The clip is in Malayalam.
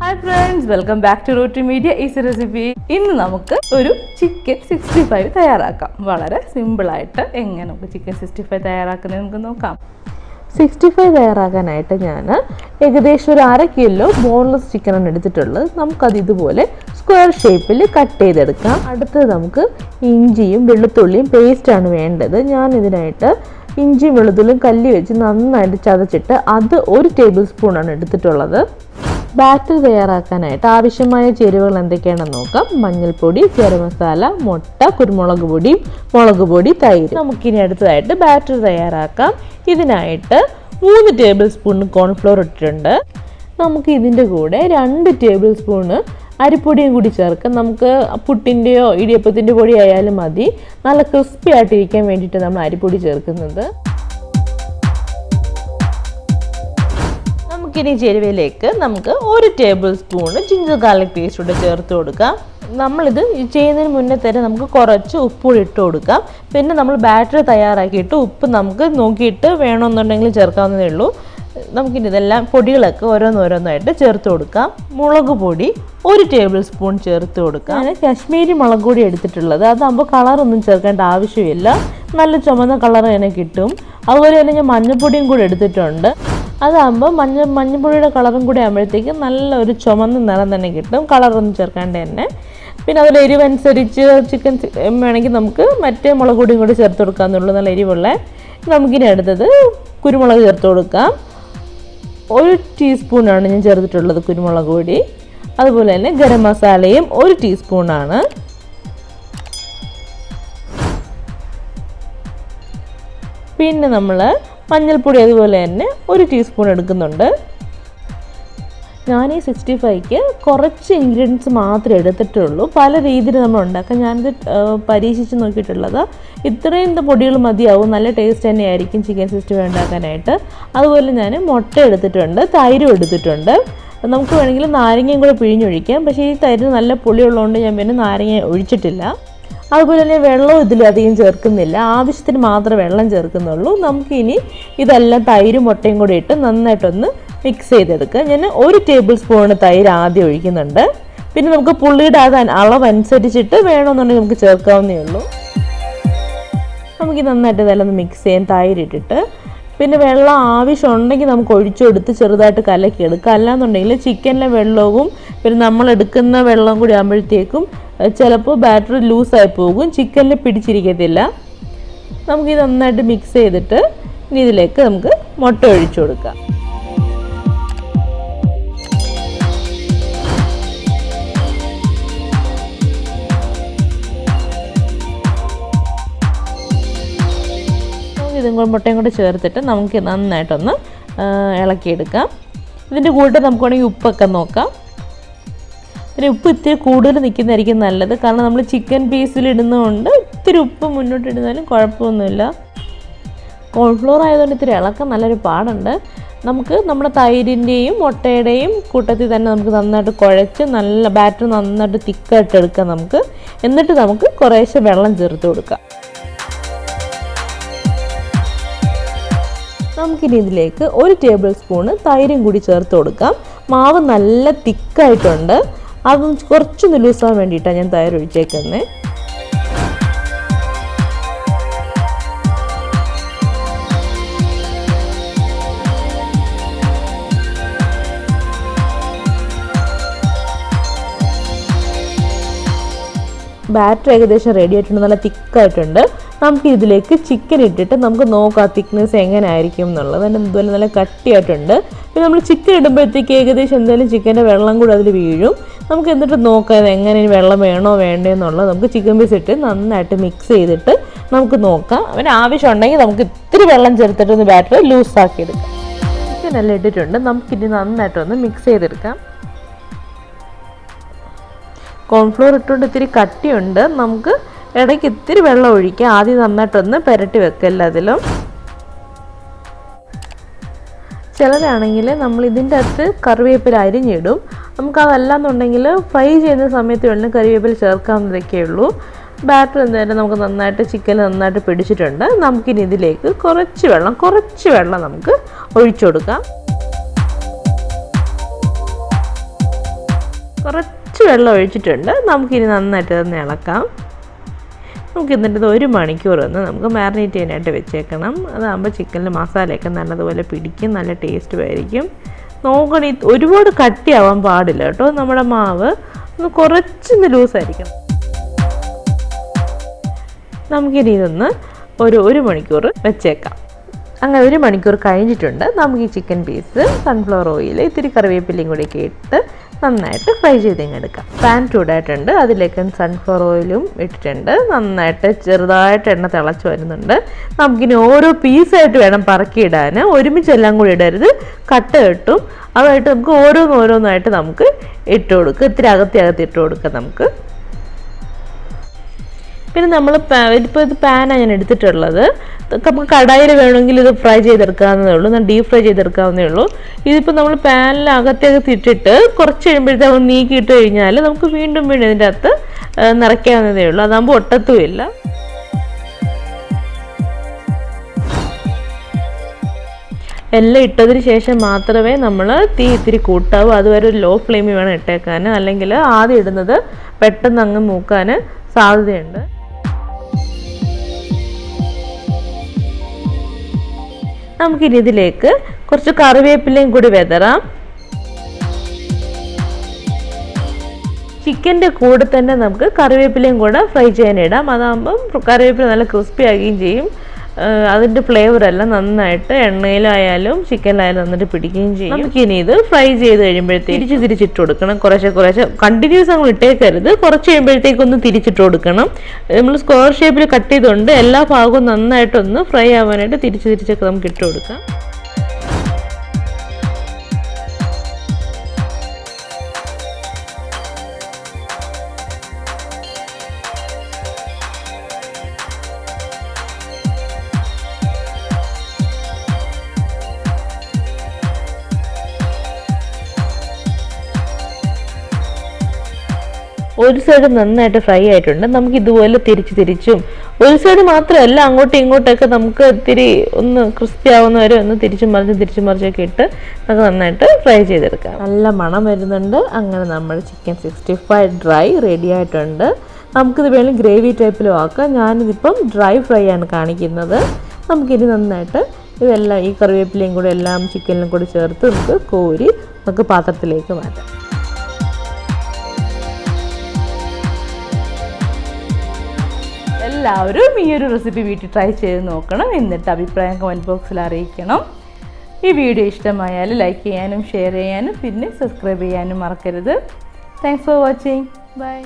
Hi friends, welcome back to Routine Media Easy Recipe. ഇന്ന് നമുക്ക് ഒരു ചിക്കൻ 65 തയ്യാറാക്കാം. വളരെ സിമ്പിൾ ആയിട്ട് എങ്ങനെ നമുക്ക് ചിക്കൻ 65 തയ്യാറാക്കുന്നത് നമുക്ക് നോക്കാം. 65 തയ്യാറാക്കാനായിട്ട് ഞാൻ ഏകദേശം ഒരു 1/2 കിലോ ബോൺലെസ് ചിക്കനാണ് എടുത്തിട്ടുള്ളത്. നമുക്കത് ഇതുപോലെ സ്ക്വയർ ഷേപ്പിൽ കട്ട് ചെയ്തെടുക്കാം. അടുത്തത് നമുക്ക് ഇഞ്ചിയും വെളുത്തുള്ളിയും പേസ്റ്റാണ് വേണ്ടത്. ഞാൻ ഇതിനായിട്ട് ഇഞ്ചിയും വെളുത്തുള്ളിയും കല്ലി വെച്ച് നന്നായിട്ട് ചതച്ചിട്ട് അത് 1 ടേബിൾ സ്പൂണാണ് എടുത്തിട്ടുള്ളത്. ബാറ്റർ തയ്യാറാക്കാനായിട്ട് ആവശ്യമായ ചേരുവകൾ എന്തൊക്കെയാണെന്ന് നോക്കാം. മഞ്ഞൾപ്പൊടി, ഗരം മസാല, മുട്ട, കുരുമുളക് പൊടി, മുളക് പൊടി, തൈര്. നമുക്കിനി അടുത്തതായിട്ട് ബാറ്റർ തയ്യാറാക്കാം. ഇതിനായിട്ട് 3 ടേബിൾ സ്പൂൺ കോൺഫ്ലോർ ഇട്ടിട്ടുണ്ട്. നമുക്ക് ഇതിൻ്റെ കൂടെ 2 ടേബിൾ സ്പൂണ് അരിപ്പൊടിയും കൂടി ചേർക്കാം. നമുക്ക് പുട്ടിൻ്റെയോ ഇടിയപ്പത്തിൻ്റെ പൊടി ആയാലും മതി. നല്ല ക്രിസ്പി ആയിട്ടിരിക്കാൻ വേണ്ടിയിട്ട് നമ്മൾ അരിപ്പൊടി ചേർക്കുന്നത്. നമുക്കിനി ചേരുവയിലേക്ക് നമുക്ക് 1 table spoon ginger garlic paste കൂടെ ചേർത്ത് കൊടുക്കാം. നമ്മളിത് ചെയ്യുന്നതിന് മുന്നേ തന്നെ നമുക്ക് കുറച്ച് ഉപ്പുകൂടി ഇട്ട് കൊടുക്കാം. പിന്നെ നമ്മൾ ബാറ്റർ തയ്യാറാക്കിയിട്ട് ഉപ്പ് നമുക്ക് നോക്കിയിട്ട് വേണമെന്നുണ്ടെങ്കിൽ ചേർക്കാവുന്നതേ ഉള്ളൂ. നമുക്കിനി ഇതെല്ലാം പൊടികളൊക്കെ ഓരോന്നോരോന്നായിട്ട് ചേർത്ത് കൊടുക്കാം. മുളക് പൊടി 1 ടേബിൾ സ്പൂൺ ചേർത്ത് കൊടുക്കാം. ഞാൻ കാശ്മീരി മുളക് പൊടി എടുത്തിട്ടുള്ളത്. അതാകുമ്പോൾ കളറൊന്നും ചേർക്കേണ്ട ആവശ്യമില്ല, നല്ല ചുമന്ന കളർ തന്നെ കിട്ടും. അതുപോലെ തന്നെ ഞാൻ മഞ്ഞൾപ്പൊടിയും കൂടി എടുത്തിട്ടുണ്ട്. അതാകുമ്പോൾ മഞ്ഞൾപ്പൊടിയുടെ കളറും കൂടി ആകുമ്പോഴത്തേക്കും നല്ലൊരു ചുമന്ന നിറം തന്നെ കിട്ടും, കളറൊന്നും ചേർക്കാണ്ട് തന്നെ. പിന്നെ അതിൽ എരിവനുസരിച്ച് ചിക്കൻ വേണമെങ്കിൽ നമുക്ക് മറ്റേ മുളക് പൊടിയും കൂടി ചേർത്ത് കൊടുക്കാമെന്നുള്ളൂ, നല്ല എരിവുള്ള. നമുക്കിനി അടുത്തത് കുരുമുളക് ചേർത്ത് കൊടുക്കാം. 1 ടീസ്പൂണാണ് ഞാൻ ചേർത്തിട്ടുള്ളത് കുരുമുളക് പൊടി. അതുപോലെ തന്നെ ഗരം മസാലയും 1 ടീസ്പൂണാണ്. പിന്നെ നമ്മൾ മഞ്ഞൾപ്പൊടി അതുപോലെ തന്നെ 1 ടീസ്പൂൺ എടുക്കുന്നുണ്ട്. ഞാൻ ഈ 65ക്ക് കുറച്ച് ഇൻഗ്രീഡിയൻസ് മാത്രമേ എടുത്തിട്ടുള്ളൂ. പല രീതിയിൽ നമ്മൾ ഉണ്ടാക്കാം. ഞാനിത് പരീക്ഷിച്ച് നോക്കിയിട്ടുള്ളത്. ഇത്രയും പൊടികൾ മതിയാവും, നല്ല ടേസ്റ്റ് തന്നെയായിരിക്കും ചിക്കൻ 65 ഉണ്ടാക്കാനായിട്ട്. അതുപോലെ ഞാൻ മുട്ട എടുത്തിട്ടുണ്ട്, തൈരും എടുത്തിട്ടുണ്ട്. നമുക്ക് വേണമെങ്കിൽ നാരങ്ങയും കൂടെ പിഴിഞ്ഞൊഴിക്കാം. പക്ഷേ ഈ തൈര് നല്ല പുളിയുള്ളതുകൊണ്ട് ഞാൻ പിന്നെ നാരങ്ങ ഒഴിച്ചിട്ടില്ല. അതുപോലെ തന്നെ വെള്ളം ഇതിലധികം ചേർക്കുന്നില്ല, ആവശ്യത്തിന് മാത്രമേ വെള്ളം ചേർക്കുന്നുള്ളൂ. നമുക്കിനി ഇതെല്ലാം തൈരും മുട്ടയും കൂടി ഇട്ട് നന്നായിട്ടൊന്ന് മിക്സ് ചെയ്തെടുക്കുക. ഞാൻ 1 ടേബിൾ സ്പൂണ് തൈര് ആദ്യം ഒഴിക്കുന്നുണ്ട്. പിന്നെ നമുക്ക് പുള്ളിയുടെ അളവനുസരിച്ചിട്ട് വേണമെന്നുണ്ടെങ്കിൽ നമുക്ക് ചേർക്കാവുന്നേ ഉള്ളൂ. നമുക്ക് നന്നായിട്ട് ഇതെല്ലാം ഒന്ന് മിക്സ് ചെയ്യാൻ തൈരിട്ടിട്ട് പിന്നെ വെള്ളം ആവശ്യമുണ്ടെങ്കിൽ നമുക്ക് ഒഴിച്ചു കൊടുത്ത് ചെറുതായിട്ട് കലക്കി എടുക്കുക. അല്ലാന്നുണ്ടെങ്കിൽ ചിക്കനിലെ വെള്ളവും പിന്നെ നമ്മൾ എടുക്കുന്ന വെള്ളം കൂടി ആകുമ്പോഴത്തേക്കും ചിലപ്പോൾ ബാറ്റർ ലൂസായി പോകും, ചിക്കനിൽ പിടിച്ചിരിക്കത്തില്ല. നമുക്കിത് നന്നായിട്ട് മിക്സ് ചെയ്തിട്ട് ഇനി ഇതിലേക്ക് നമുക്ക് മുട്ട ഒഴിച്ചു കൊടുക്കാം. ഇതും കൂടെ മുട്ടയും കൂടെ ചേർത്തിട്ട് നമുക്ക് നന്നായിട്ടൊന്ന് ഇളക്കിയെടുക്കാം. ഇതിൻ്റെ കൂടെ നമുക്ക് വേണമെങ്കിൽ ഉപ്പൊക്കെ നോക്കാം. പിന്നെ ഉപ്പ് ഇത്തിരി കൂടുതൽ നിൽക്കുന്നതായിരിക്കും നല്ലത്, കാരണം നമ്മൾ ചിക്കൻ പീസിലിടുന്നതുകൊണ്ട് ഇത്തിരി ഉപ്പ് മുന്നോട്ട് ഇടുന്നാലും കുഴപ്പമൊന്നുമില്ല. കോൺഫ്ലോർ ആയതുകൊണ്ട് ഇത്തിരി ഇളക്കാൻ നല്ലൊരു പാടുണ്ട്. നമുക്ക് നമ്മുടെ തൈരിൻ്റെയും മുട്ടയുടെയും കൂട്ടത്തിൽ തന്നെ നമുക്ക് നന്നായിട്ട് കുഴച്ച് നല്ല ബാറ്റർ നന്നായിട്ട് തിക്കായിട്ട് എടുക്കാം നമുക്ക്. എന്നിട്ട് നമുക്ക് കുറേശ്ശെ വെള്ളം ചേർത്ത് കൊടുക്കാം. നമുക്കിനി ഇതിലേക്ക് 1 ടേബിൾ സ്പൂണ് തൈരും കൂടി ചേർത്ത് കൊടുക്കാം. മാവ് നല്ല തിക്കായിട്ടുണ്ട്, അതും കുറച്ചൊന്ന് ലൂസാൻ വേണ്ടിയിട്ടാണ് ഞാൻ തൈര് ഒഴിച്ചേക്കുന്നത്. ബാറ്റർ ഏകദേശം റെഡി ആയിട്ടുണ്ട്, നല്ല തിക്കായിട്ടുണ്ട്. നമുക്ക് ഇതിലേക്ക് ചിക്കൻ ഇട്ടിട്ട് നമുക്ക് നോക്കാം തിക്നെസ് എങ്ങനെ ആയിരിക്കും എന്നുള്ളത്. അതിന് ഇതുപോലെ നല്ല കട്ടിയായിട്ടുണ്ട്. പിന്നെ നമ്മൾ ചിക്കൻ ഇടുമ്പോഴത്തേക്ക് ഏകദേശം എന്തായാലും ചിക്കൻ്റെ വെള്ളം കൂടി അതിൽ വീഴും. നമുക്ക് എന്നിട്ട് നോക്കാം എങ്ങനെ വെള്ളം വേണോ വേണ്ടേ എന്നുള്ളത്. നമുക്ക് ചിക്കൻ പീസ് ഇട്ട് നന്നായിട്ട് മിക്സ് ചെയ്തിട്ട് നമുക്ക് നോക്കാം. അവന് ആവശ്യമുണ്ടെങ്കിൽ നമുക്ക് ഇത്തിരി വെള്ളം ചേർത്തിട്ടൊന്ന് ബാറ്റർ ലൂസാക്കി എടുക്കാം. ചിക്കൻ എല്ലാം ഇട്ടിട്ടുണ്ട്, നമുക്കിനി നന്നായിട്ടൊന്ന് മിക്സ് ചെയ്തെടുക്കാം. കോൺഫ്ലോർ ഇട്ടുകൊണ്ട് ഇത്തിരി കട്ടിയുണ്ട്, നമുക്ക് ഇടയ്ക്ക് ഇത്തിരി വെള്ളം ഒഴിക്കാം. ആദ്യം നന്നായിട്ടൊന്ന് പുരട്ടി വെക്കല്ല അതിലും. ചിലരാണെങ്കിൽ നമ്മൾ ഇതിൻ്റെ അകത്ത് കറിവേപ്പില അരിഞ്ഞിടും. നമുക്കതല്ലാന്നുണ്ടെങ്കിൽ ഫ്രൈ ചെയ്യുന്ന സമയത്ത് വേണം കറിവേപ്പില ചേർക്കാവുന്നതൊക്കെ ഉള്ളൂ. ബാറ്റർ എന്തായാലും നമുക്ക് നന്നായിട്ട് ചിക്കൻ നന്നായിട്ട് പിടിച്ചിട്ടുണ്ട്. നമുക്കിനി ഇതിലേക്ക് കുറച്ച് വെള്ളം നമുക്ക് ഒഴിച്ചു കൊടുക്കാം. കുറച്ച് വെള്ളം ഒഴിച്ചിട്ടുണ്ട്. നമുക്കിനി നന്നായിട്ട് ഒന്ന് ഇളക്കാം. നമുക്ക് എന്നിട്ട് 1 മണിക്കൂർ ഒന്ന് നമുക്ക് മാരിനേറ്റ് ചെയ്യാനായിട്ട് വെച്ചേക്കണം. അതാകുമ്പോൾ ചിക്കനിൽ മസാലയൊക്കെ നല്ലതുപോലെ പിടിക്കും, നല്ല ടേസ്റ്റും ആയിരിക്കും. നോക്കണി ഒരുപാട് കട്ടിയാവാൻ പാടില്ല കേട്ടോ. നമ്മുടെ മാവ് ഒന്ന് കുറച്ചൊന്ന് ലൂസായിരിക്കണം. നമുക്കിനി ഇതൊന്ന് 1 മണിക്കൂർ വെച്ചേക്കാം. അങ്ങനെ 1 മണിക്കൂർ കഴിഞ്ഞിട്ടുണ്ട്. നമുക്ക് ഈ ചിക്കൻ പീസ് സൺഫ്ലവർ ഓയിൽ ഇത്തിരി കറിവേപ്പിലയും കൂടി ഇട്ട് നന്നായിട്ട് ഫ്രൈ ചെയ്തെടുക്കാം. പാൻ ചൂടായിട്ടുണ്ട്. അതിലേക്ക് സൺഫ്ലവർ ഓയിലും ഇട്ടിട്ടുണ്ട്. നന്നായിട്ട് ചെറുതായിട്ട് എണ്ണ തിളച്ച് വരുന്നുണ്ട്. നമുക്കിനി ഓരോ പീസായിട്ട് വേണം പറക്കിയിടാൻ. ഒരുമിച്ച് എല്ലാം കൂടി ഇടരുത്, കട്ട കിട്ടും. അതായിട്ട് നമുക്ക് ഓരോന്നായിട്ട് നമുക്ക് ഇട്ട് കൊടുക്കുക. ഇത്തിരി അകത്തി ഇട്ട് കൊടുക്കുക നമുക്ക്. പിന്നെ നമ്മൾ ഇപ്പോൾ ഇത് പാനാണ് ഞാൻ എടുത്തിട്ടുള്ളത്. നമുക്ക് കടായിൽ വേണമെങ്കിൽ ഇത് ഫ്രൈ ചെയ്തെടുക്കാവുന്നതേ ഉള്ളൂ, ഡീപ്പ് ഫ്രൈ ചെയ്തെടുക്കാവുന്നേ ഉള്ളൂ. ഇതിപ്പോൾ നമ്മൾ പാനിൽ അകത്തേക്ക് ഇട്ടിട്ട് കുറച്ച് കഴിയുമ്പോഴത്തേക്ക് നീക്കിയിട്ട് കഴിഞ്ഞാൽ നമുക്ക് വീണ്ടും ഇതിൻ്റെ അകത്ത് നിറയ്ക്കാവുന്നതേ ഉള്ളൂ. അതാകുമ്പോൾ ഒട്ടത്തുമില്ല. എല്ലാം ഇട്ടതിന് ശേഷം മാത്രമേ നമ്മൾ തീ ഇത്തിരി കൂട്ടാവൂ. അതുവരെ ഒരു ലോ ഫ്ലെയിമിൽ വേണം ഇട്ടേക്കാൻ, അല്ലെങ്കിൽ ആദ്യം ഇടുന്നത് പെട്ടെന്ന് അങ്ങ് മൂക്കാൻ സാധ്യതയുണ്ട്. നമുക്കിനി ഇതിലേക്ക് കുറച്ച് കറിവേപ്പിലയും കൂടി വിതറാം. ചിക്കൻ്റെ കൂടെ തന്നെ നമുക്ക് കറിവേപ്പിലയും കൂടെ ഫ്രൈ ചെയ്യാനിടാം. അതാകുമ്പം കറിവേപ്പില നല്ല ക്രിസ്പി ആകുകയും ചെയ്യും. അതിൻ്റെ ഫ്ലേവറെല്ലാം നന്നായിട്ട് എണ്ണയിലായാലും ചിക്കനിലായാലും നന്നായിട്ട് പിടിക്കുകയും ചെയ്യും. നമുക്കിനി ഇത് ഫ്രൈ ചെയ്ത് കഴിയുമ്പോഴത്തേക്ക് തിരിച്ചിട്ട് കൊടുക്കണം. കുറേശ്ശെ കണ്ടിന്യൂസ് അങ്ങ് ഇട്ടേക്കരുത്. കുറച്ച് കഴിയുമ്പോഴത്തേക്കൊന്ന് തിരിച്ചിട്ട് കൊടുക്കണം. നമ്മൾ സ്ക്വയർ ഷേപ്പിൽ കട്ട് ചെയ്തുകൊണ്ട് എല്ലാ ഭാഗവും നന്നായിട്ടൊന്ന് ഫ്രൈ ആവാനായിട്ട് തിരിച്ചൊക്കെ നമുക്ക് ഇട്ട് കൊടുക്കാം. ഒരു സൈഡ് നന്നായിട്ട് ഫ്രൈ ആയിട്ടുണ്ട്. നമുക്ക് ഇതുപോലെ തിരിച്ചും ഒരു സൈഡ് മാത്രമല്ല അങ്ങോട്ടും ഇങ്ങോട്ടൊക്കെ നമുക്ക് ഇത്തിരി ഒന്ന് ക്രിസ്പി ആവുന്ന വരെ ഒന്ന് തിരിച്ചും മറിച്ചൊക്കെ ഇട്ട് നമുക്ക് നന്നായിട്ട് ഫ്രൈ ചെയ്തെടുക്കാം. നല്ല മണം വരുന്നുണ്ട്. അങ്ങനെ നമ്മൾ ചിക്കൻ 65 ഡ്രൈ റെഡി ആയിട്ടുണ്ട്. നമുക്കിത് വേണമെങ്കിൽ ഗ്രേവി ടൈപ്പിലും ആക്കാം. ഞാനിതിപ്പം ഡ്രൈ ഫ്രൈ ആണ് കാണിക്കുന്നത്. നമുക്കിനി നന്നായിട്ട് ഇതെല്ലാം ഈ കറിവേപ്പിലയും കൂടെ എല്ലാം ചിക്കനിലും കൂടി ചേർത്ത് നമുക്ക് കോരി നമുക്ക് പാത്രത്തിലേക്ക് മാറ്റാം. എല്ലാവരും ഈ ഒരു റെസിപ്പി വീട്ടിൽ ട്രൈ ചെയ്ത് നോക്കണം. എന്നിട്ട് അഭിപ്രായം കമൻറ്റ് ബോക്സിൽ അറിയിക്കണം. ഈ വീഡിയോ ഇഷ്ടമായാൽ ലൈക്ക് ചെയ്യാനും ഷെയർ ചെയ്യാനും പിന്നെ സബ്സ്ക്രൈബ് ചെയ്യാനും മറക്കരുത്. Thanks for watching. ബൈ.